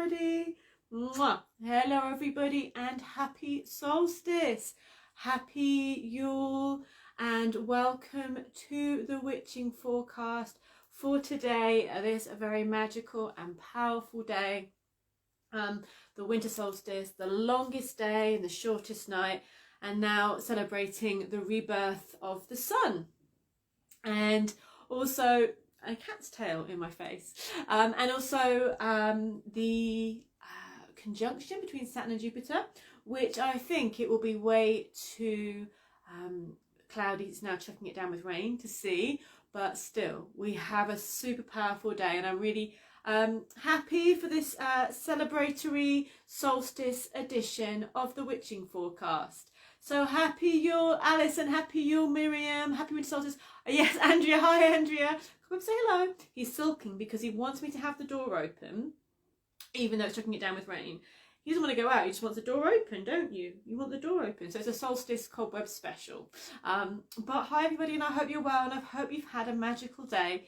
ready? Mwah. Hello everybody and happy solstice, happy Yule, and welcome to the witching forecast for today. This a very magical and powerful day. The winter solstice, the longest day and the shortest night, and now celebrating the rebirth of the sun. And also a cat's tail in my face, and also the conjunction between Saturn and Jupiter, which I think it will be way too cloudy. It's now chucking it down with rain to see, but still we have a super powerful day, and I'm really happy for this celebratory solstice edition of the witching forecast. So happy Yule, Alice, and happy Yule, Miriam. Happy winter solstice. Yes, Andrea. Hi, Andrea. Come up, say hello. He's sulking because he wants me to have the door open, even though it's chucking it down with rain. He doesn't want to go out. He just wants the door open, don't you? You want the door open. So it's a solstice cobweb special. But hi, everybody, and I hope you're well, and I hope you've had a magical day.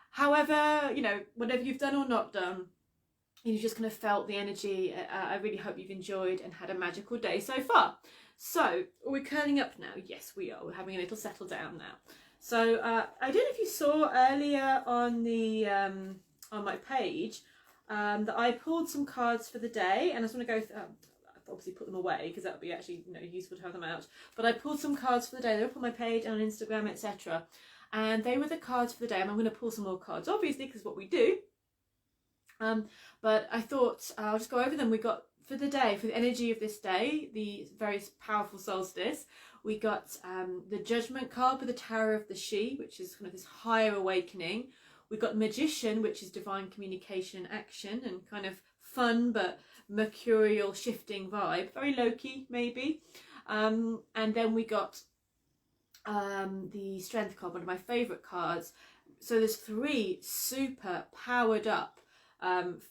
However, you know, whatever you've done or not done, you've just kind of felt the energy. I really hope you've enjoyed and had a magical day so far. So, are we curling up now? Yes, we are. We're having a little settle down now. So, I don't know if you saw earlier on the on my page that I pulled some cards for the day, and I just want to go. I've obviously put them away because that would be actually useful to have them out. But I pulled some cards for the day. They're up on my page and on Instagram, etc. And they were the cards for the day. And I'm going to pull some more cards, obviously, because what we do. But I thought I'll just go over them. We got. For the day, for the energy of this day, the very powerful solstice, we got the Judgment card with the Tower of the She, which is kind of this higher awakening. We got Magician, which is divine communication and action, and kind of fun but mercurial shifting vibe, very low-key maybe. And then we got the Strength card, one of my favourite cards. So there's three super powered up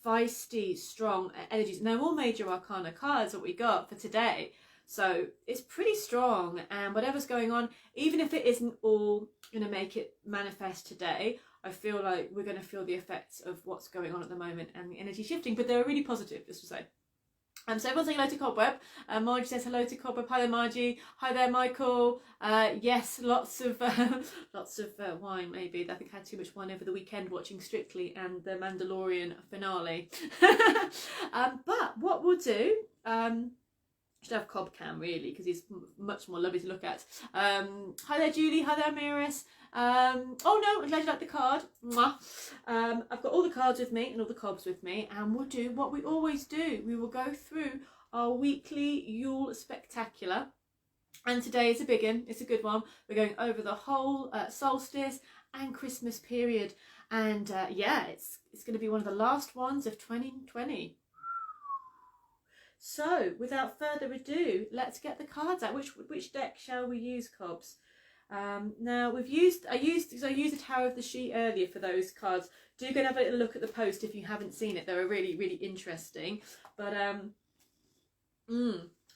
feisty, strong energies, and they're all major arcana cards that we got for today. So it's pretty strong, and whatever's going on, even if it isn't all going to make it manifest today, I feel like we're going to feel the effects of what's going on at the moment and the energy shifting, but they're really positive, just to say. So everyone's saying hello to Cobweb. Margie says hello to Cobweb. Hi there, Margie. Hi there, Michael. Yes, lots of wine. Maybe I think I had too much wine over the weekend watching Strictly and the Mandalorian finale. But what we'll do, should have Cobb Cam really because he's much more lovely to look at. Hi there, Julie. Hi there, Miris. Oh no, I'm glad you like the card. Mwah. I've got all the cards with me and all the cobs with me, and we'll do what we always do. We will go through our weekly Yule Spectacular, and today is a big one. It's a good one. We're going over the whole solstice and Christmas period, and yeah, it's going to be one of the last ones of 2020. So, without further ado, let's get the cards out. Which deck shall we use, Cobs? Now I used the Tower of the She earlier for those cards. Do go and have a little look at the post if you haven't seen it. They're really, really interesting. But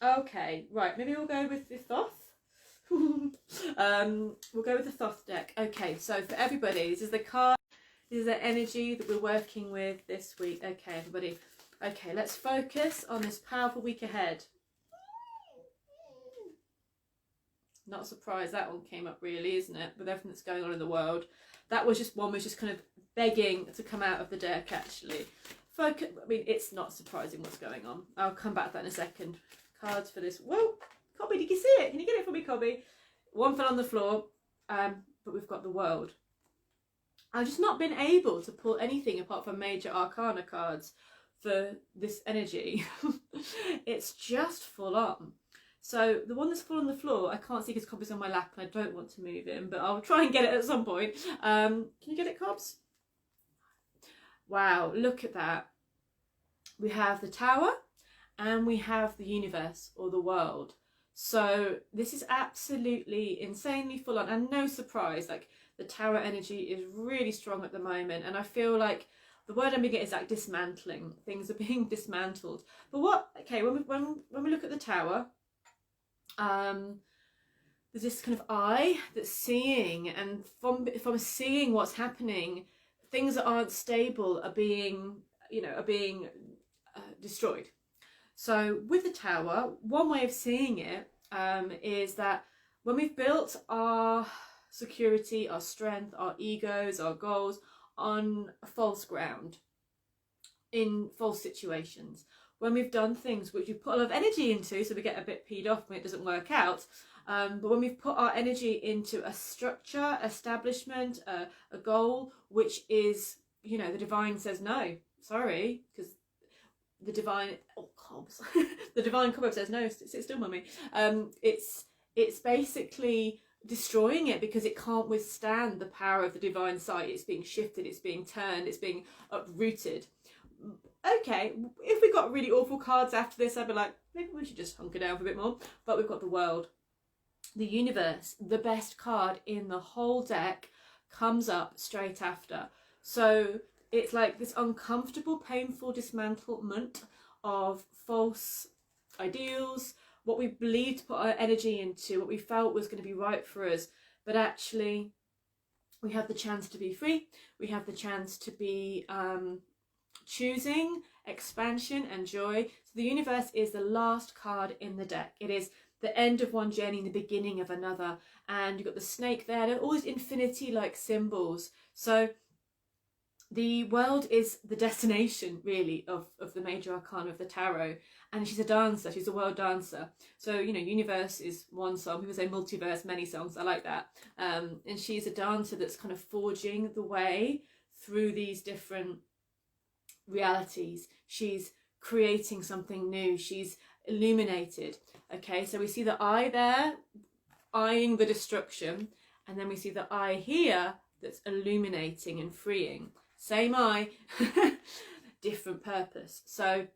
okay, right. Maybe we'll go with the Thoth. We'll go with the Thoth deck. Okay, so for everybody, this is the card. This is the energy that we're working with this week. Okay, everybody. Okay, let's focus on this powerful week ahead. Not surprised that one came up really, isn't it? With everything that's going on in the world. That was just one was just kind of begging to come out of the deck actually. Focus, I mean, it's not surprising what's going on. I'll come back to that in a second. Cards for this. Whoa, Cobby, did you see it? Can you get it for me, Cobby? One fell on the floor, but we've got the world. I've just not been able to pull anything apart from major arcana cards for this energy. It's just full on. So the one that's fallen on the floor, I can't see because Cobb's on my lap and I don't want to move him, but I'll try and get it at some point. Can you get it, Cobbs? Wow, look at that. We have the Tower and we have the universe or the world. So this is absolutely insanely full on, and no surprise, like the Tower energy is really strong at the moment, and I feel like the word I'm being is like dismantling. Things are being dismantled. But what, okay, when we look at the Tower, there's this kind of eye that's seeing, and from seeing what's happening, things that aren't stable are being destroyed. So with the Tower, one way of seeing it is that when we've built our security, our strength, our egos, our goals on false ground, in false situations, when we've done things which we put a lot of energy into, so we get a bit peed off when it doesn't work out, but when we've put our energy into a structure, establishment, a goal, which is, you know, the divine says no, sorry, because the divine, oh cobs, the divine cobweb says no, sit still mummy. It's basically destroying it because it can't withstand the power of the divine sight. It's being shifted, it's being turned, it's being uprooted. Okay, if we got really awful cards after this, I'd be like, maybe we should just hunker down for a bit more. But we've got the World, the Universe, the best card in the whole deck, comes up straight after. So it's like this uncomfortable, painful dismantlement of false ideals, what we believed to put our energy into, what we felt was going to be right for us. But actually, we have the chance to be free. We have the chance to be choosing expansion and joy. So the Universe is the last card in the deck. It is the end of one journey and the beginning of another. And you've got the snake there. They're always infinity-like symbols. So the World is the destination, really, of the major arcana of the tarot. And she's a dancer. She's a world dancer. So, you know, Universe is one song. People say multiverse, many songs. I like that. And she's a dancer that's kind of forging the way through these different realities. She's creating something new. She's illuminated. Okay, so we see the eye there, eyeing the destruction. And then we see the eye here that's illuminating and freeing. Same eye, different purpose. So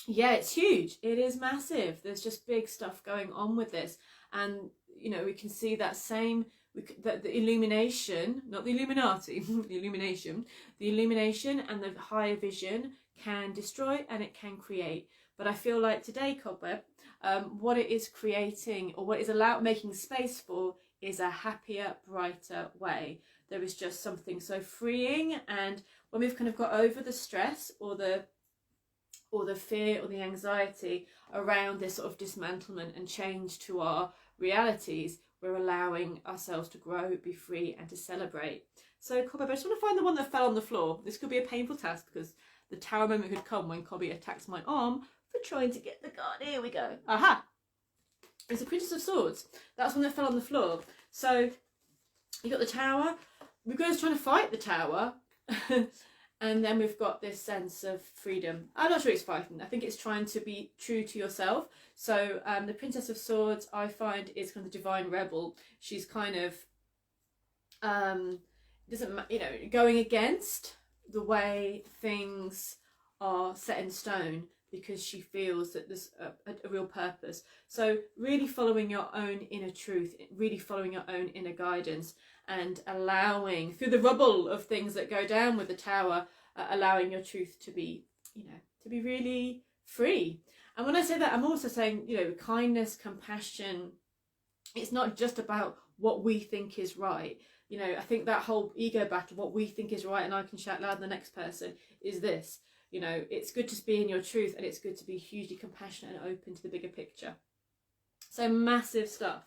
yeah, it's huge. It is massive. There's just big stuff going on with this. And, you know, we can see that same, that the illumination, not the Illuminati, the illumination and the higher vision can destroy and it can create. But I feel like today, Cobweb, what it is creating, or what is making space for, is a happier, brighter way. There is just something so freeing, and when we've kind of got over the stress or the fear or the anxiety around this sort of dismantlement and change to our realities, we're allowing ourselves to grow, be free, and to celebrate. So, Cobby, I just want to find the one that fell on the floor. This could be a painful task because the tower moment could come when Cobby attacks my arm for trying to get the card. Here we go. Aha! It's the Princess of Swords. That's one that fell on the floor. So, you got the tower. We're going to try to fight the tower. And then we've got this sense of freedom. I'm not sure it's fighting. I think it's trying to be true to yourself. So the Princess of Swords, I find, is kind of the divine rebel. She's kind of, going against the way things are set in stone, because she feels that there's a real purpose. So really following your own inner truth, really following your own inner guidance, and allowing, through the rubble of things that go down with the tower, allowing your truth to be, to be really free. And when I say that, I'm also saying, kindness, compassion, it's not just about what we think is right. I think that whole ego battle, what we think is right and I can shout louder than the next person, is this. It's good to be in your truth, and it's good to be hugely compassionate and open to the bigger picture. So massive stuff.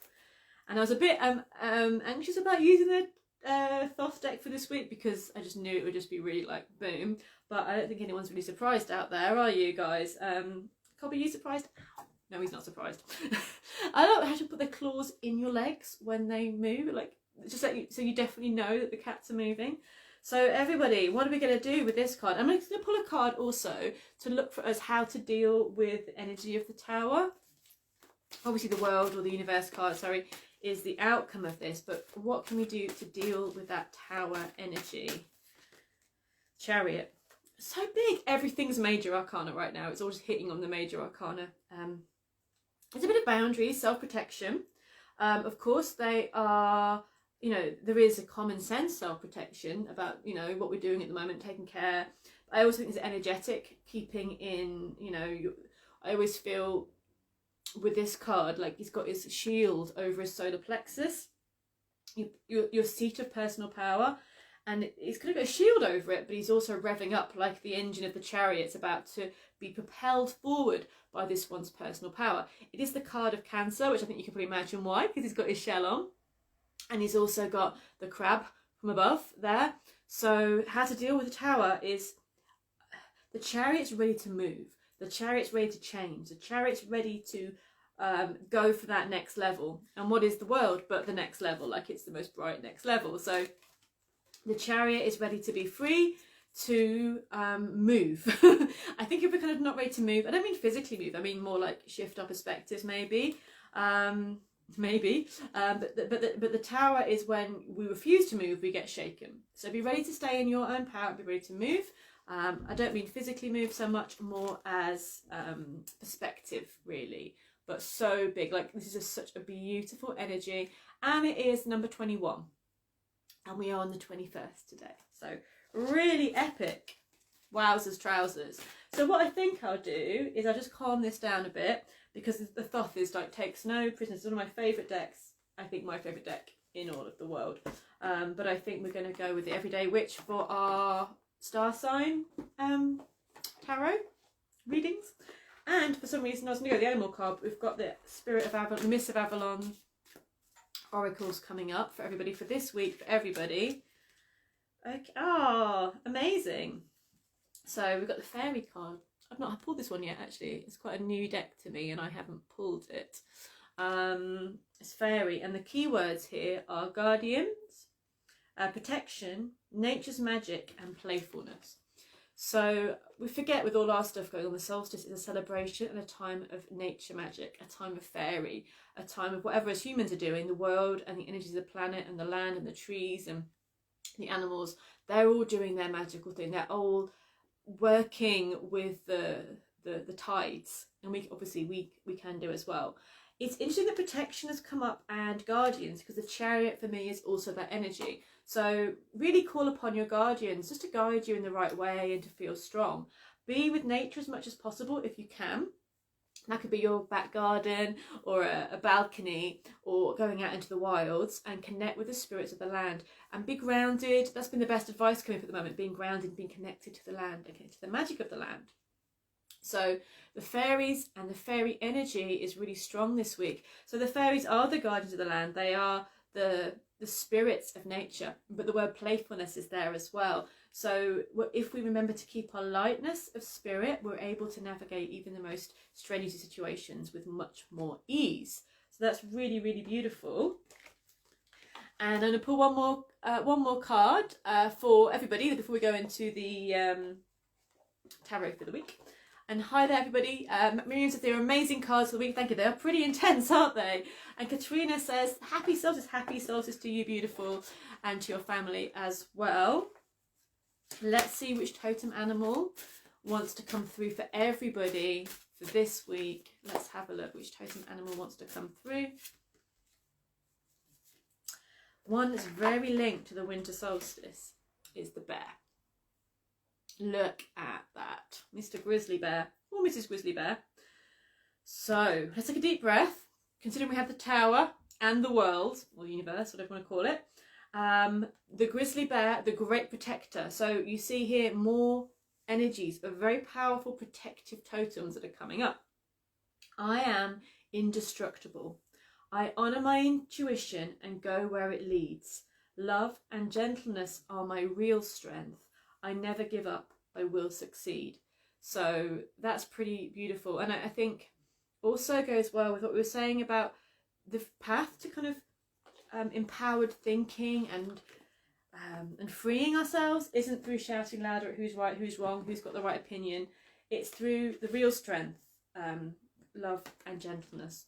And I was a bit anxious about using the Thoth deck for this week, because I just knew it would just be really like boom. But I don't think anyone's really surprised out there, are you guys? Cobby, you surprised? No, he's not surprised. I don't know how to put their claws in your legs when they move, like just so you definitely know that the cats are moving. So everybody, what are we going to do with this card? I'm going to pull a card also to look for us how to deal with the energy of the tower. Obviously the world, or the universe card, sorry, is the outcome of this, but what can we do to deal with that tower energy? Chariot. So big. Everything's major arcana right now. It's all just hitting on the major arcana. There's a bit of boundaries, self-protection. Of course, they are... there is a common sense self-protection about, what we're doing at the moment, taking care. I also think it's energetic, keeping in, I always feel with this card, like he's got his shield over his solar plexus, your seat of personal power, and he's kind of got a shield over it, but he's also revving up like the engine of the chariot's about to be propelled forward by this one's personal power. It is the card of Cancer, which I think you can probably imagine why, because he's got his shell on, and he's also got the crab from above there. So how to deal with the Tower is the chariot's ready to move, the chariot's ready to change, the chariot's ready to go for that next level. And what is the world but the next level? Like, it's the most bright next level. So the chariot is ready to be free to move. I think if we're kind of not ready to move, I don't mean physically move, I mean more like shift our perspectives maybe. But the Tower is when we refuse to move, we get shaken. So be ready to stay in your own power, be ready to move. I don't mean physically move so much, more as perspective really, but so big. Like, this is just such a beautiful energy, and it is number 21, and we are on the 21st today, so really epic. Wowzers trousers. So what I think I'll do is I'll just calm this down a bit, because the Thoth is like takes no prisoners. It's one of my favourite decks. I think my favourite deck in all of the world. But I think we're going to go with the Everyday Witch for our star sign tarot readings. And for some reason I was going to go with the animal card, but we've got the Spirit of Avalon, the Miss of Avalon oracles coming up for everybody for this week, for everybody. Okay. Oh, amazing. So we've got the fairy card. I've not pulled this one yet, actually. It's quite a new deck to me and I haven't pulled it. It's fairy, and the keywords here are guardians, protection, nature's magic, and playfulness. So we forget, with all our stuff going on, the solstice is a celebration and a time of nature magic, a time of fairy, a time of whatever as humans are doing, the world and the energies of the planet and the land and the trees and the animals, they're all doing their magical thing. They're all working with the tides, and we obviously we can do as well. It's interesting that protection has come up and guardians, because the Chariot for me is also that energy. So really call upon your guardians just to guide you in the right way and to feel strong. Be with nature as much as possible if you can. That could be your back garden or a balcony, or going out into the wilds, and connect with the spirits of the land and be grounded. That's been the best advice coming up at the moment, being grounded, being connected to the land and connected to the magic of the land. So the fairies and the fairy energy is really strong this week. So the fairies are the guardians of the land. They are the spirits of nature, but the word playfulness is there as well. So if we remember to keep our lightness of spirit, we're able to navigate even the most strenuous situations with much more ease. So that's really, really beautiful. And I'm going to pull one more card for everybody before we go into the tarot for the week. And hi there, everybody. Miriam says they're amazing cards for the week. Thank you. They are pretty intense, aren't they? And Katrina says, happy solstice to you, beautiful, and to your family as well. Let's see which totem animal wants to come through for everybody for this week. Let's have a look which totem animal wants to come through. One that's very linked to the winter solstice is the bear. Look at that. Mr. Grizzly Bear or Mrs. Grizzly Bear. So let's take a deep breath. Considering we have the Tower and the world, or universe, whatever you want to call it. The Grizzly Bear, the great protector. So you see here more energies of very powerful protective totems that are coming up. I am indestructible. I honour my intuition and go where it leads. Love and gentleness are my real strength. I never give up. I will succeed. So that's pretty beautiful. And I think also goes well with what we were saying about the path to kind of empowered thinking and freeing ourselves isn't through shouting louder at who's right, who's wrong, who's got the right opinion. It's through the real strength, love and gentleness,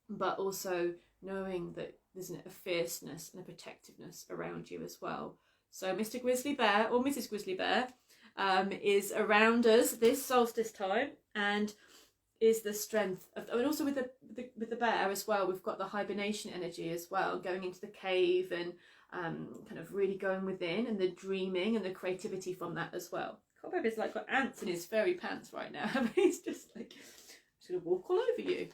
but also knowing that there's a fierceness and a protectiveness around you as well. So Mr. Grizzly Bear or Mrs. Grizzly Bear is around us this solstice time, and is the strength of, and also with the bear as well, we've got the hibernation energy as well, going into the cave and kind of really going within, and the dreaming and the creativity from that as well. Cobweb is like got ants in his furry pants right now. He's just like, he's gonna walk all over you.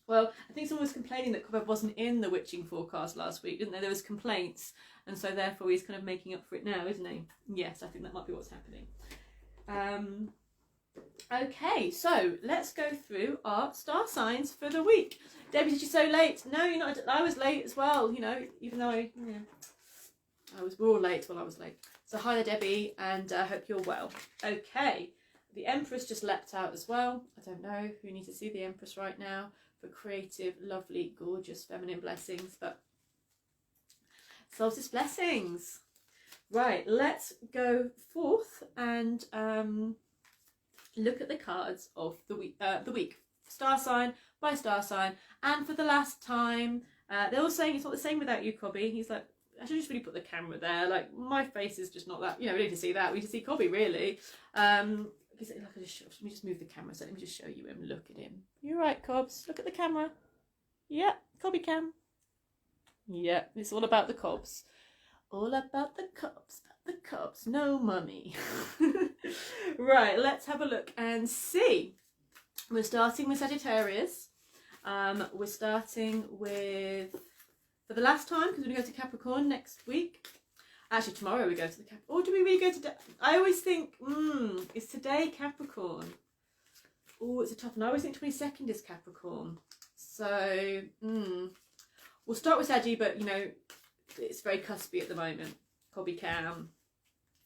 Well, I think someone was complaining that Cobweb wasn't in the witching forecast last week, didn't they? There was complaints and so therefore he's kind of making up for it now, isn't he? Yes, I think that might be what's happening. Okay, so let's go through our star signs for the week. Debbie, did you so late? No, you're not. I was late as well, you know, even though we're all late. Well, I was late. So hi there, Debbie, and I hope you're well. Okay, the Empress just leapt out as well. I don't know who needs to see the Empress right now for creative, lovely, gorgeous, feminine blessings, but solstice blessings. Right, let's go forth and look at the cards of the week, star sign by star sign. And for the last time, they're all saying it's not the same without you, Cobby. He's like, I should just really put the camera there. Like, my face is just not that, you know, we need to see that. We need to see Cobby, really. Let me just move the camera, so let me just show you him. Look at him. You're right, Cobbs. Look at the camera. Yeah, Cobby cam. Yeah, it's all about the Cobbs. All about the Cobbs. No mummy. Right, let's have a look and see. We're starting with Sagittarius. We're starting with, for the last time, because we're going to go to Capricorn next week. Actually, tomorrow we go to the Capricorn. Or do we really go to... I always think, is today Capricorn? Oh, it's a tough one. I always think 22nd is Capricorn. So, we'll start with Saggy, but, you know, it's very cuspy at the moment. Cobby cam.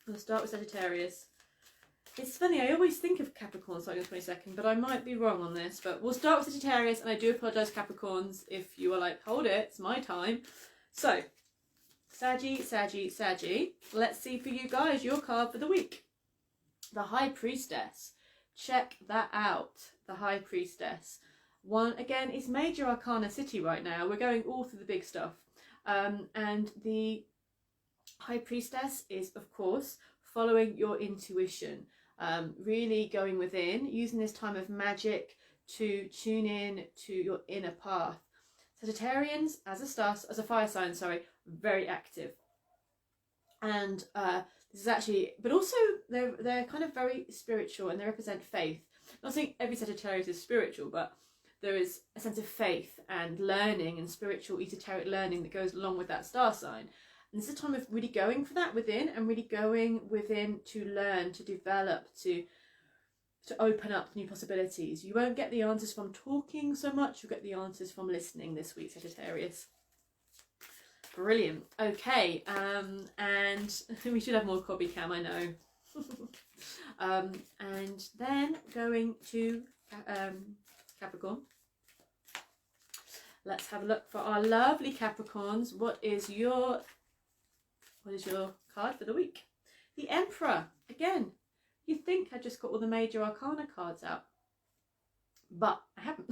We'll start with Sagittarius. It's funny, I always think of Capricorn starting on the 22nd, but I might be wrong on this. But we'll start with Sagittarius, and I do apologise, Capricorns, if you are like, hold it, it's my time. So, Saggy. Let's see for you guys, your card for the week. The High Priestess. Check that out. The High Priestess. One, again, it's Major Arcana City right now. We're going all through the big stuff. And the High Priestess is, of course, following your intuition. Really going within, using this time of magic to tune in to your inner path. Sagittarians, as a fire sign, very active. And this is actually, but also they're kind of very spiritual, and they represent faith. Not saying every Sagittarius is spiritual, but there is a sense of faith and learning and spiritual esoteric learning that goes along with that star sign. And this is a time of really going for that within, and really going within to learn, to develop, to open up new possibilities. You won't get the answers from talking so much, you'll get the answers from listening this week, Sagittarius. Brilliant. Okay, and we should have more Cobby cam, I know. And then going to Capricorn. Let's have a look for our lovely Capricorns. What is your card for the week? The Emperor. Again, you'd think I just got all the Major Arcana cards out, but I haven't.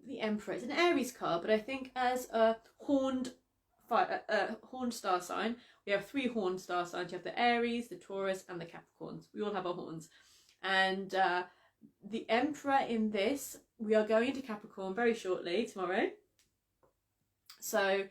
The Emperor is an Aries card, but I think as a horned star sign, we have 3 horned star signs. You have the Aries, the Taurus, and the Capricorns. We all have our horns. And the Emperor in this, we are going into Capricorn very shortly, tomorrow. So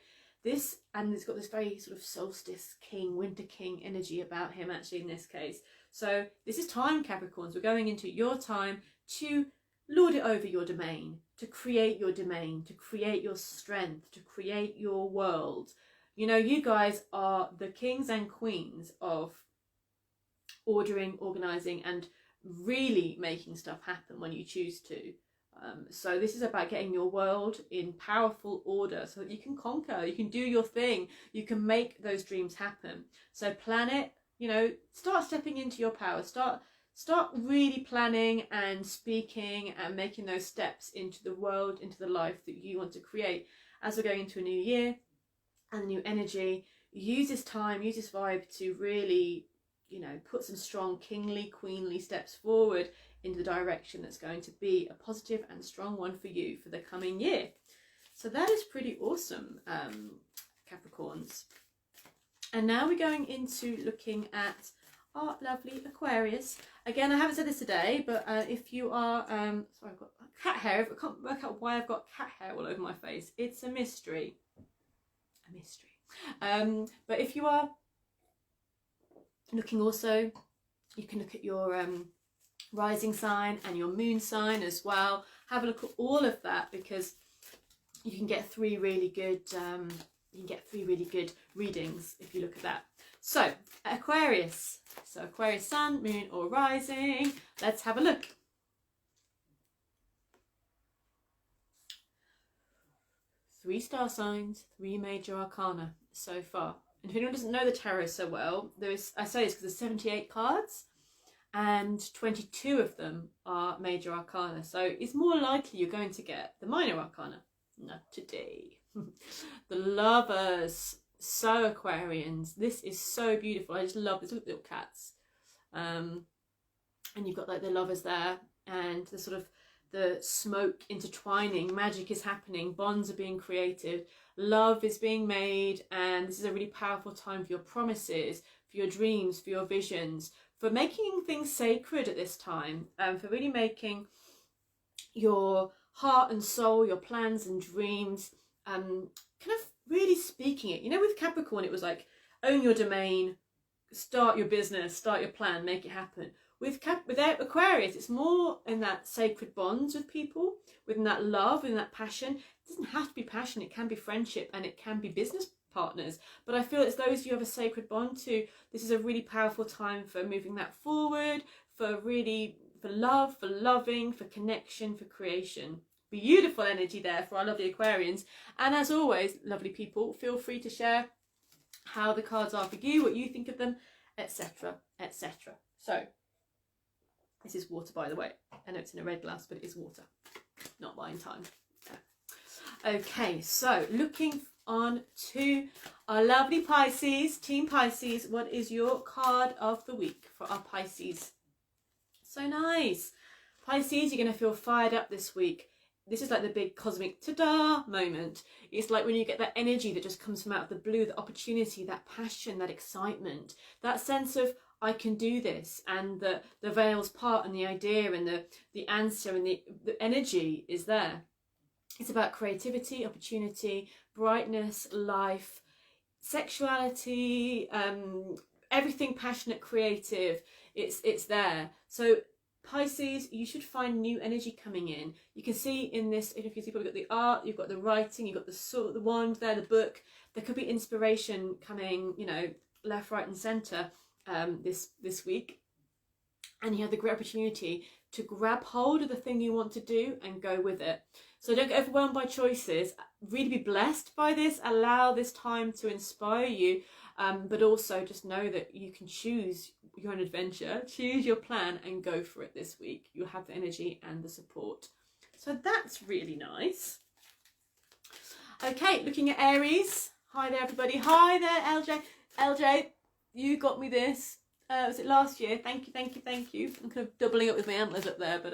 this, and it's got this very sort of solstice king, winter king energy about him actually in this case. So this is time, Capricorns. We're going into your time to lord it over your domain, to create your domain, to create your strength, to create your world. You know, you guys are the kings and queens of ordering, organising, and really making stuff happen when you choose to. So this is about getting your world in powerful order so that you can conquer, you can do your thing, you can make those dreams happen. So plan it, you know, start stepping into your power, start really planning and speaking and making those steps into the world, into the life that you want to create. As we're going into a new year and a new energy, use this time, use this vibe to really, you know, put some strong kingly, queenly steps forward into the direction that's going to be a positive and strong one for you for the coming year. So that is pretty awesome, Capricorns. And now we're going into looking at our lovely Aquarius. Again, I haven't said this today, but if you are, sorry, I've got cat hair. I can't work out why I've got cat hair all over my face. It's a mystery. A mystery. But if you are looking also, you can look at your rising sign and your moon sign as well. Have a look at all of that, because you can get 3 really good You can get 3 really good readings if you look at that. So Aquarius. So Aquarius sun, moon or rising. Let's have a look. Three star signs, 3 major arcana so far. And if anyone doesn't know the tarot so well, I say this because there's 78 cards and 22 of them are major arcana. So it's more likely you're going to get the minor arcana. Not today. The Lovers. So Aquarians, this is so beautiful. I just love this. Look, little cats. And you've got like the Lovers there, and the sort of the smoke intertwining. Magic is happening. Bonds are being created. Love is being made, and this is a really powerful time for your promises, for your dreams, for your visions, for making things sacred at this time, for really making your heart and soul, your plans and dreams, kind of really speaking it. You know, with Capricorn, it was like, own your domain, start your business, start your plan, make it happen. With Aquarius, it's more in that sacred bonds with people, within that love, in that passion. It doesn't have to be passion, it can be friendship, and it can be business partners. But I feel it's those you have a sacred bond to. This is a really powerful time for moving that forward, for love, for loving, for connection, for creation. Beautiful energy there for our lovely Aquarians. And as always, lovely people, feel free to share how the cards are for you, what you think of them, etc, etc. So this is water, by the way. I know it's in a red glass, but it is water. Not buying time. Yeah. Okay, so looking on to our lovely Pisces, Team Pisces. What is your card of the week for our Pisces? So nice. Pisces, you're going to feel fired up this week. This is like the big cosmic ta-da moment. It's like when you get that energy that just comes from out of the blue, the opportunity, that passion, that excitement, that sense of I can do this, and the veils part and the idea and the answer and the energy is there. It's about creativity, opportunity, brightness, life, sexuality, everything passionate, creative. It's there. So Pisces, you should find new energy coming in. You can see in this, if you see, you've got the art, you've got the writing, you've got the sword, the wand there, the book. There could be inspiration coming, you know, left, right and centre this week. And you have the great opportunity to grab hold of the thing you want to do and go with it. So don't get overwhelmed by choices. Really be blessed by this. Allow this time to inspire you. But also just know that you can choose your own adventure, choose your plan and go for it this week. You'll have the energy and the support. So that's really nice. Okay, looking at Aries. Hi there, everybody. Hi there, LJ. LJ, you got me this. Was it last year? Thank you, thank you, thank you. I'm kind of doubling up with my antlers up there, but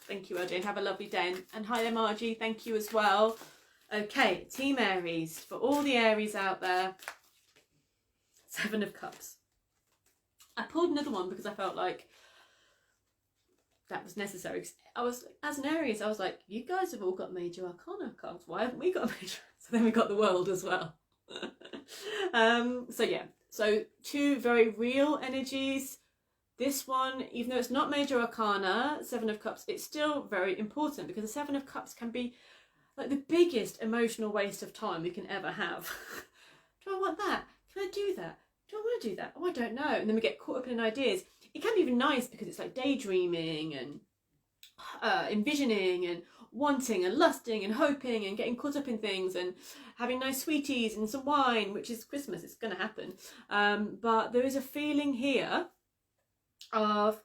thank you, LJ. Have a lovely day. And hi there, Margie. Thank you as well. Okay, Team Aries. For all the Aries out there. 7 of Cups. I pulled another one because I felt like that was necessary. I was, as an Aries, I was like, you guys have all got major arcana cards. Why haven't we got a major? So then we got the World as well. So yeah, so 2 very real energies. This one, even though it's not major arcana, 7 of Cups, it's still very important because the 7 of Cups can be like the biggest emotional waste of time we can ever have. Do I want that? Can I do that? Do I want to do that? Oh, I don't know. And then we get caught up in ideas. It can be even nice because it's like daydreaming and envisioning and wanting and lusting and hoping and getting caught up in things and having nice sweeties and some wine, which is Christmas. It's going to happen. But there is a feeling here of,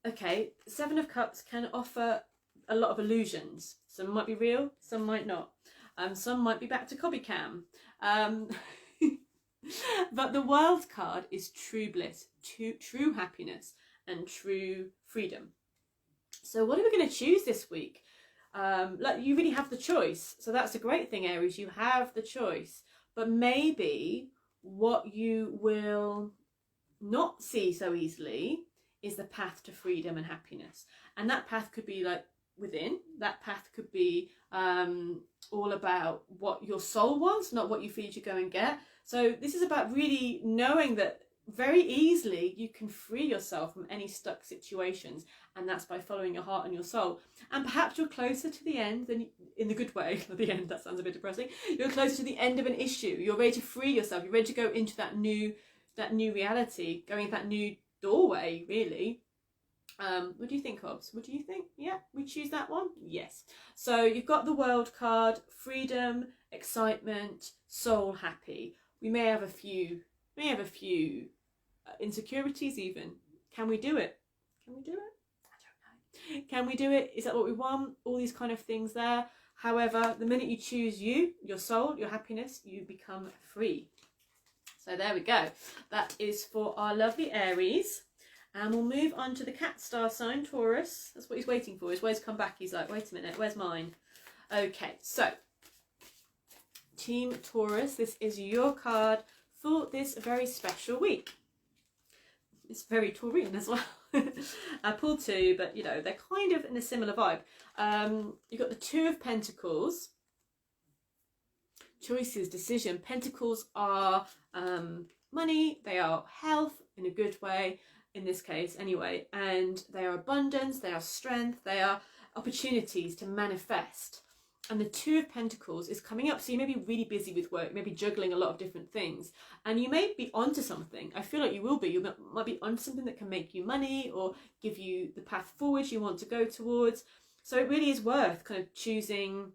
okay, 7 of Cups can offer a lot of illusions. Some might be real, some might not. Some might be back to Cobby Cam. But the World card is true bliss, true happiness and true freedom. So what are we going to choose this week? Like you really have the choice. So that's a great thing, Aries. You have the choice. But maybe what you will not see so easily is the path to freedom and happiness. And that path could be like within. That path could be all about what your soul wants, not what you feel you should go and get. So this is about really knowing that very easily you can free yourself from any stuck situations, and that's by following your heart and your soul. And perhaps you're closer to the end than, in the good way, not the end, that sounds a bit depressing. You're closer to the end of an issue. You're ready to free yourself. You're ready to go into that new reality, going into that new doorway, really. What do you think, Hobbs? What do you think? Yeah, we choose that one? Yes. So you've got the World card, freedom, excitement, soul happy. We may have a few insecurities even. Can we do it? Can we do it? I don't know. Can we do it? Is that what we want? All these kind of things there. However, the minute you choose you, your soul, your happiness, you become free. So there we go. That is for our lovely Aries. And we'll move on to the cat star sign, Taurus. That's what he's waiting for. He's always come back. He's like, wait a minute, where's mine? Okay, so Team Taurus, this is your card for this very special week. It's very Taurine as well. I pulled two, but you know, they're kind of in a similar vibe. You've got the Two of Pentacles. Choices, decision. Pentacles are money, they are health in a good way, in this case anyway, and they are abundance, they are strength, they are opportunities to manifest. And the Two of Pentacles is coming up, so you may be really busy with work, maybe juggling a lot of different things, and you may be onto something. I feel like you will be. You might be onto something that can make you money or give you the path forward you want to go towards. So it really is worth kind of choosing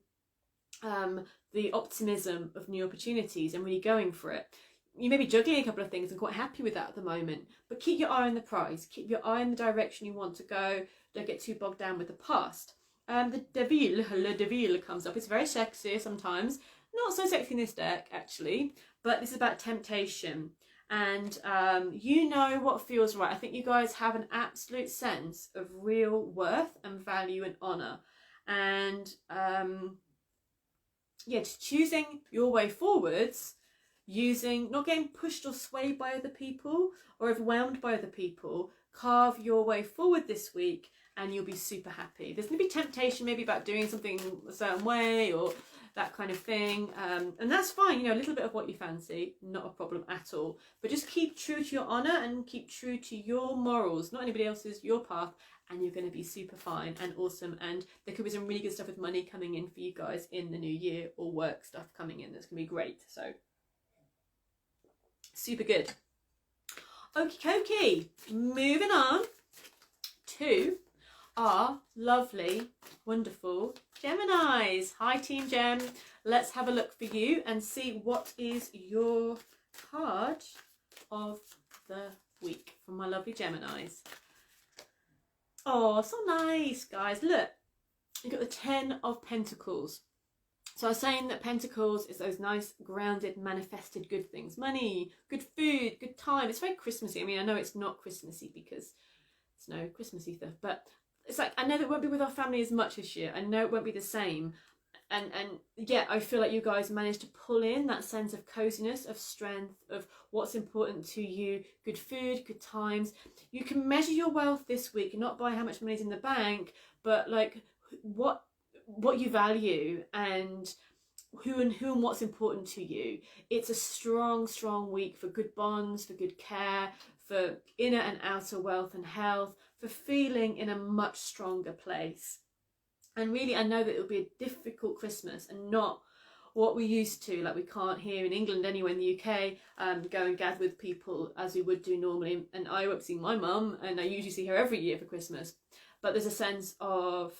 the optimism of new opportunities and really going for it. You may be juggling a couple of things and quite happy with that at the moment, but keep your eye on the prize, keep your eye on the direction you want to go. Don't get too bogged down with the past. The Devil, Le Devil comes up. It's very sexy sometimes. Not so sexy in this deck, actually, but this is about temptation. And you know what feels right. I think you guys have an absolute sense of real worth and value and honour. And yeah, just choosing your way forwards, not getting pushed or swayed by other people or overwhelmed by other people. Carve your way forward this week and you'll be super happy. There's going to be temptation maybe about doing something a certain way or that kind of thing. And that's fine, you know, a little bit of what you fancy, not a problem at all. But just keep true to your honour and keep true to your morals, not anybody else's, your path, and you're going to be super fine and awesome. And there could be some really good stuff with money coming in for you guys in the new year, or work stuff coming in that's going to be great. So super good. Okie dokie, moving on to our lovely, wonderful Geminis. Hi Team Gem. Let's have a look for you and see what is your card of the week from my lovely Geminis. Oh, so nice, guys. Look, you've got the 10 of Pentacles. So I was saying that Pentacles is those nice, grounded, manifested good things. Money, good food, good time. It's very Christmassy. I mean, I know it's not Christmassy because it's no Christmassy stuff, but it's like, I know that it won't be with our family as much this year. I know it won't be the same. And yeah, I feel like you guys managed to pull in that sense of coziness, of strength, of what's important to you. Good food, good times. You can measure your wealth this week, not by how much money's in the bank, but like what you value and who and what's important to you. It's a strong, strong week for good bonds, for good care, for inner and outer wealth and health, for feeling in a much stronger place. And really, I know that it'll be a difficult Christmas and not what we used to, like we can't here in England anyway, in the UK, go and gather with people as we would do normally. And I won't see my mum, and I usually see her every year for Christmas. But there's a sense of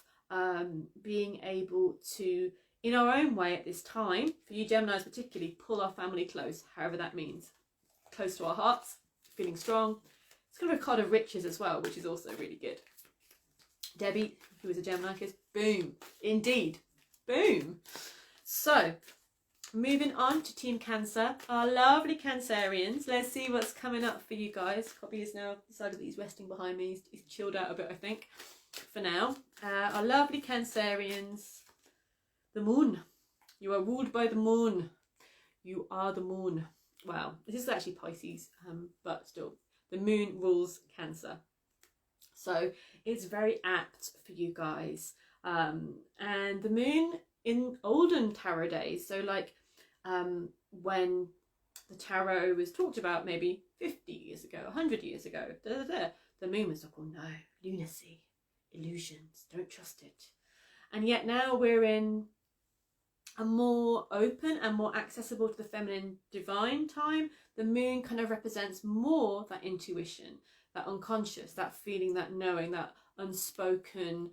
being able to, in our own way at this time, for you Geminis particularly, pull our family close, however that means. Close to our hearts, feeling strong. It's got a card of riches as well, which is also really good. Debbie, who is a Gemini, goes boom, indeed, boom. So, moving on to Team Cancer, our lovely Cancerians. Let's see what's coming up for you guys. Copy is now decided that he's resting behind me. He's chilled out a bit, I think, for now. Our lovely Cancerians. The moon. You are ruled by the moon. You are the moon. Wow, this is actually Pisces, but still, the moon rules Cancer. So it's very apt for you guys. And the moon in olden tarot days, so like when the tarot was talked about maybe 50 years ago, 100 years ago, the moon was like, oh no, lunacy, illusions, don't trust it. And yet now we're in a more open and more accessible to the feminine divine time. The moon kind of represents more that intuition, that unconscious, that feeling, that knowing, that unspoken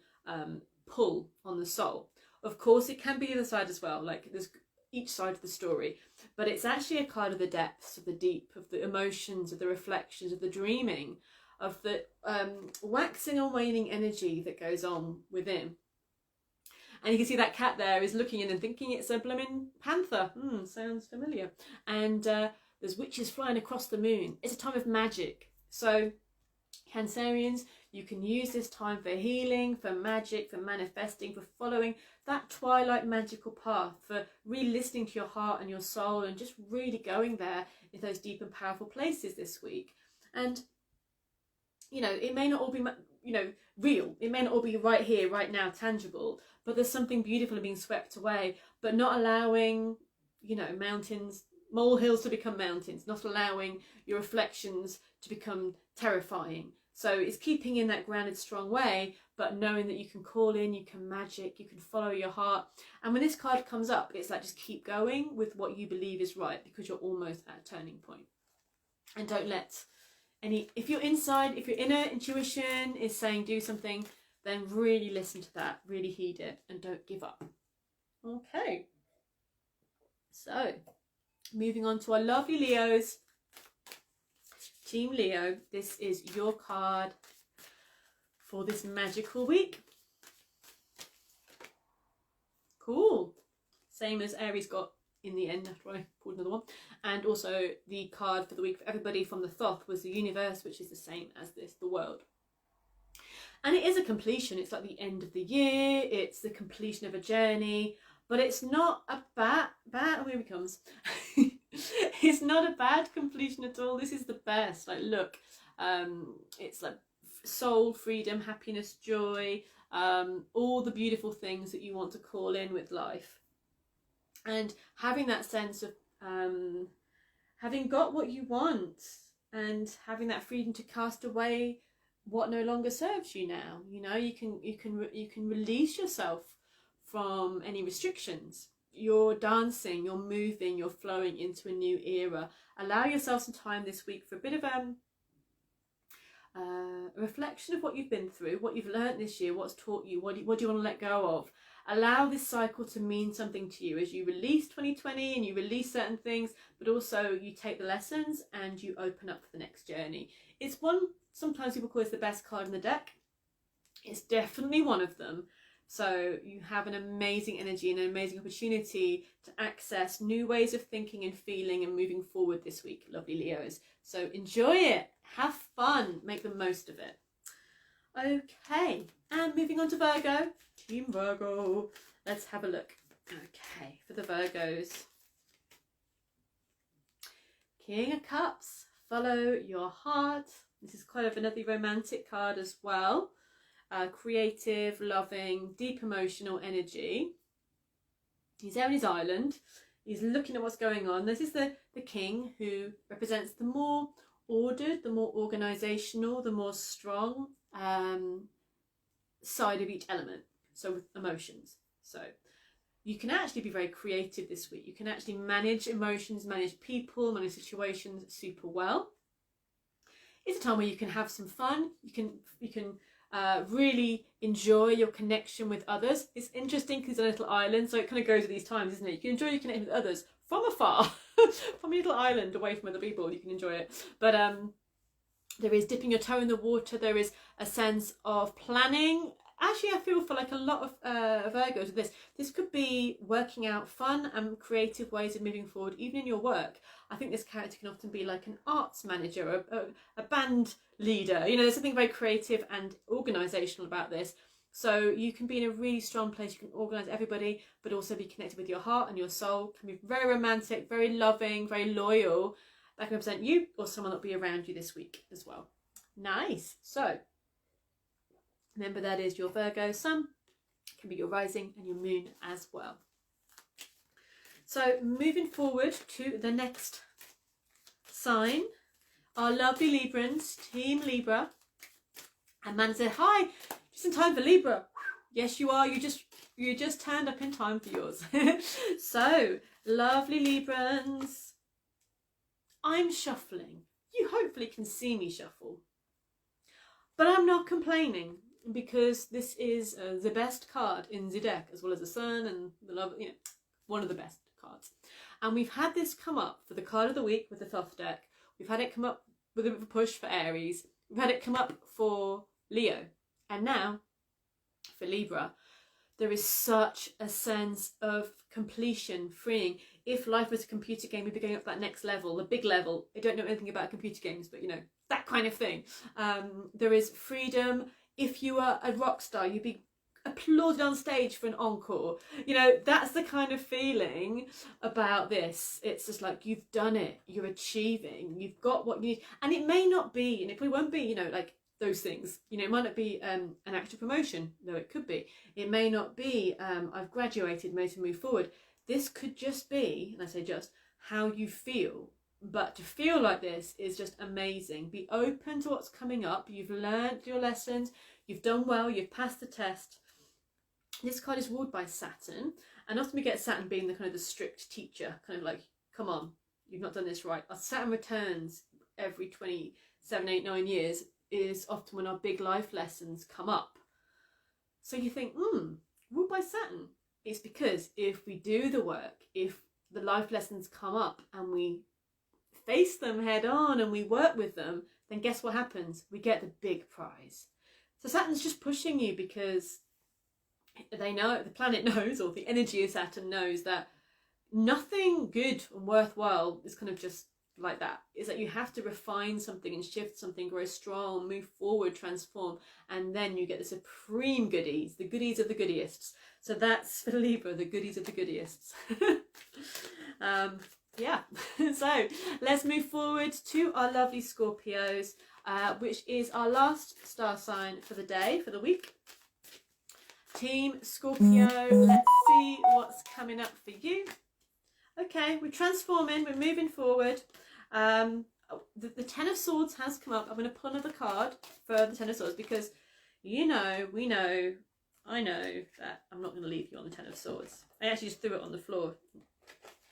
pull on the soul. Of course, it can be the other side as well, like there's each side of the story, but it's actually a card of the depths, of the deep, of the emotions, of the reflections, of the dreaming, of the waxing and waning energy that goes on within. And you can see that cat there is looking in and thinking it's a blooming panther. Sounds familiar. And there's witches flying across the moon. It's a time of magic. So Cancerians, you can use this time for healing, for magic, for manifesting, for following that twilight magical path, for really listening to your heart and your soul and just really going there in those deep and powerful places this week. And, you know, it may not all be, you know, real. It may not all be right here, right now, tangible, but there's something beautiful in being swept away, but not allowing, you know, mountains, molehills to become mountains, not allowing your reflections to become terrifying. So it's keeping in that grounded, strong way, but knowing that you can call in, you can magic, you can follow your heart. And when this card comes up, it's like just keep going with what you believe is right, because you're almost at a turning point. And don't let any, if you're inside, if your inner intuition is saying do something, then really listen to that, really heed it, and don't give up. Okay. So, moving on to our lovely Leos. Team Leo, this is your card for this magical week. Cool. Same as Aries got in the end after I pulled another one. And also the card for the week for everybody from the Thoth was the universe, which is the same as this, the world. And it is a completion. It's like the end of the year. It's the completion of a journey. But it's not a bad, oh, here he comes. It's not a bad completion at all. This is the best. Like, look, it's like soul, freedom, happiness, joy, all the beautiful things that you want to call in with life. And having that sense of having got what you want and having that freedom to cast away what no longer serves you now. You know, you can release yourself from any restrictions. You're dancing, you're moving, you're flowing into a new era. Allow yourself some time this week for a bit of a reflection of what you've been through, what you've learned this year, what's taught you, what do you want to let go of. Allow this cycle to mean something to you as you release 2020 and you release certain things, but also you take the lessons and you open up for the next journey. It's one, sometimes people call this the best card in the deck. It's definitely one of them. So you have an amazing energy and an amazing opportunity to access new ways of thinking and feeling and moving forward this week, lovely Leos. So enjoy it, have fun, make the most of it. Okay, and moving on to Virgo, Team Virgo. Let's have a look. Okay, for the Virgos. King of Cups, follow your heart. This is kind of another romantic card as well. Creative, loving, deep emotional energy. He's there on his island. He's looking at what's going on. This is the king, who represents the more ordered, the more organisational, the more strong side of each element. So with emotions. So you can actually be very creative this week. You can actually manage emotions, manage people, manage situations super well. It's a time where you can have some fun. You can really enjoy your connection with others. It's interesting because it's a little island, so it kind of goes with these times, isn't it? You can enjoy your connection with others from afar, from a little island away from other people. You can enjoy it. But there is dipping your toe in the water. There is a sense of planning. Actually, I feel for like a lot of Virgos with this. This could be working out fun and creative ways of moving forward, even in your work. I think this character can often be like an arts manager, a band leader. You know, there's something very creative and organisational about this. So you can be in a really strong place. You can organise everybody, but also be connected with your heart and your soul. Can be very romantic, very loving, very loyal. That can represent you or someone that will be around you this week as well. Nice. So remember, that is your Virgo sun, can be your rising and your moon as well. So moving forward to the next sign our lovely Librans, Team Libra. And man said, hi, just in time for Libra. Yes, you are. You just turned up in time for yours. So, lovely Librans, I'm shuffling. You hopefully can see me shuffle. But I'm not complaining, because this is the best card in the deck, as well as the Sun and the Love, you know, one of the best cards. And we've had this come up for the card of the week with the Thoth deck. We've had it come up with a bit of a push for Aries. We've had it come up for Leo. And now, for Libra, there is such a sense of completion, freeing. If life was a computer game, we'd be going up that next level, the big level. I don't know anything about computer games, but you know, that kind of thing. There is freedom. If you were a rock star, you'd be applauded on stage for an encore. You know, that's the kind of feeling about this. It's just like, you've done it, you're achieving, you've got what you need. And it may not be, and it probably won't be, you know, like those things. You know, it might not be an actual promotion, though it could be. It may not be, I've graduated, made to move forward. This could just be, and I say just, how you feel. But to feel like this is just amazing. Be open to what's coming up. You've learned your lessons. You've done well. You've passed the test. This card is ruled by Saturn. And often we get Saturn being the kind of the strict teacher. Kind of like, come on, you've not done this right. Our Saturn returns every 27, 8, 9 years is often when our big life lessons come up. So you think, ruled by Saturn. It's because if we do the work, if the life lessons come up and we face them head on and we work with them, then guess what happens? We get the big prize. So Saturn's just pushing you because they know, the planet knows, or the energy of Saturn knows, that nothing good and worthwhile is kind of just like that. Is that you have to refine something and shift something, grow strong, move forward, transform, and then you get the supreme goodies, the goodies of the goodiests. So that's for Libra, the goodies of the goodiests. Yeah, so let's move forward to our lovely Scorpios, which is our last star sign for the day, for the week. Team Scorpio, let's see what's coming up for you. Okay, we're transforming, we're moving forward. The Ten of Swords has come up. I'm going to pull another card for the Ten of Swords because, you know, I know that I'm not going to leave you on the Ten of Swords. I actually just threw it on the floor.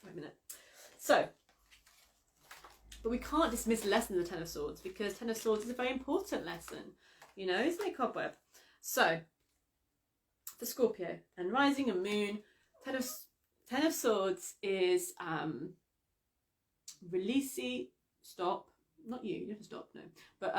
Wait a minute. So, but we can't dismiss the lesson of the Ten of Swords because Ten of Swords is a very important lesson, you know, isn't it, Cobweb? So, for Scorpio and Rising and Moon, Ten of Swords is releasey, stop, not you have to stop, no, but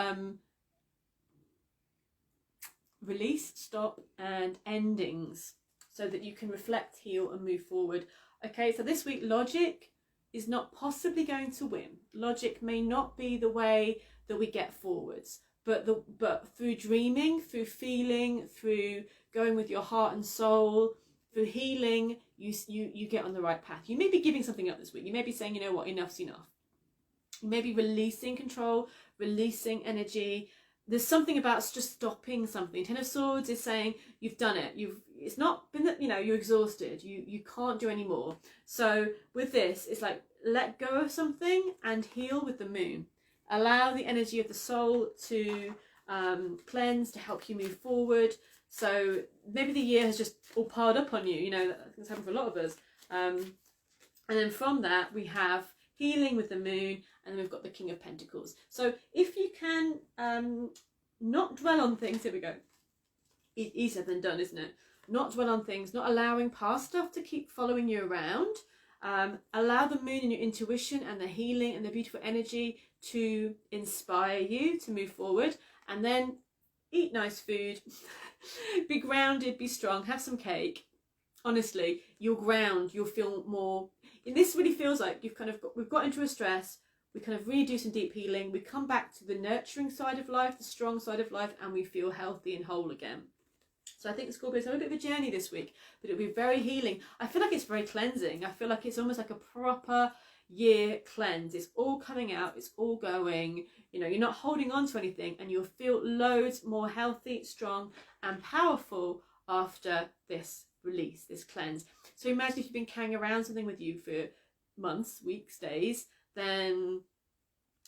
release, stop, and endings so that you can reflect, heal, and move forward. Okay, so this week, logic is not possibly going to win. Logic may not be the way that we get forwards, but through dreaming, through feeling, through going with your heart and soul, through healing, you get on the right path. You may be giving something up this week. You may be saying, you know what, enough's enough. You may be releasing control, releasing energy. There's something about just stopping something. Ten of Swords is saying you've done it. It's not been that, you know, you're exhausted. You can't do any more. So with this, it's like let go of something and heal with the moon. Allow the energy of the soul to cleanse, to help you move forward. So maybe the year has just all piled up on you. You know, that's happened for a lot of us. And then from that, we have healing with the moon, and then we've got the King of Pentacles. So if you can not dwell on things, here we go. Easier than done, isn't it? Not dwell on things, not allowing past stuff to keep following you around. Allow the moon and your intuition and the healing and the beautiful energy to inspire you to move forward, and then eat nice food, be grounded, be strong, have some cake. Honestly, you'll ground, you'll feel more. And this really feels like we've got into a stress, we kind of really do some deep healing, we come back to the nurturing side of life, the strong side of life, and we feel healthy and whole again. So I think the Scorpios have a bit of a journey this week, but it'll be very healing. I feel like it's very cleansing. I feel like it's almost like a proper year cleanse. It's all coming out, it's all going, you know, you're not holding on to anything, and you'll feel loads more healthy, strong, and powerful after this release, this cleanse. So imagine if you've been carrying around something with you for months, weeks, days, then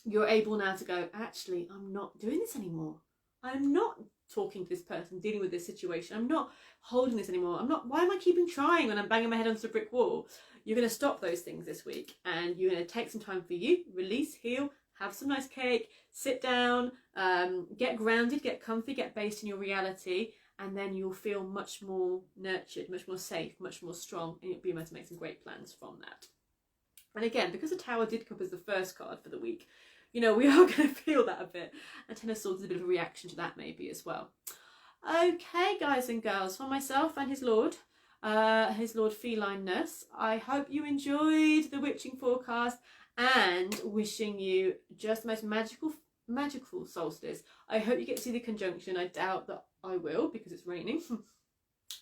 you're able now to go, actually, I'm not doing this anymore. I'm not talking to this person, dealing with this situation. I'm not holding this anymore. Why am I keeping trying when I'm banging my head onto a brick wall? You're going to stop those things this week, and you're going to take some time for you, release, heal, have some nice cake, sit down, get grounded, get comfy, get based in your reality, and then you'll feel much more nurtured, much more safe, much more strong, and you'll be able to make some great plans from that. And again, because the Tower did come as the first card for the week, you know, we are going to feel that a bit. And Ten of Swords is a bit of a reaction to that maybe as well. Okay, guys and girls, for myself and his Lord Felineness, I hope you enjoyed the witching forecast, and wishing you just the most magical solstice. I hope you get to see the conjunction. I doubt that I will because it's raining.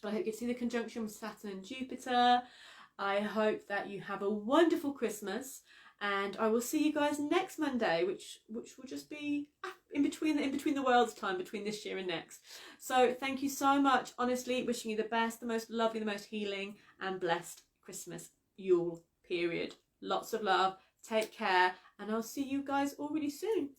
But I hope you get to see the conjunction with Saturn and Jupiter. I hope that you have a wonderful Christmas, and I will see you guys next Monday, which will just be in between the worlds time, between this year and next. So thank you so much. Honestly, wishing you the best, the most lovely, the most healing and blessed Christmas Yule period. Lots of love. Take care, and I'll see you guys all really soon.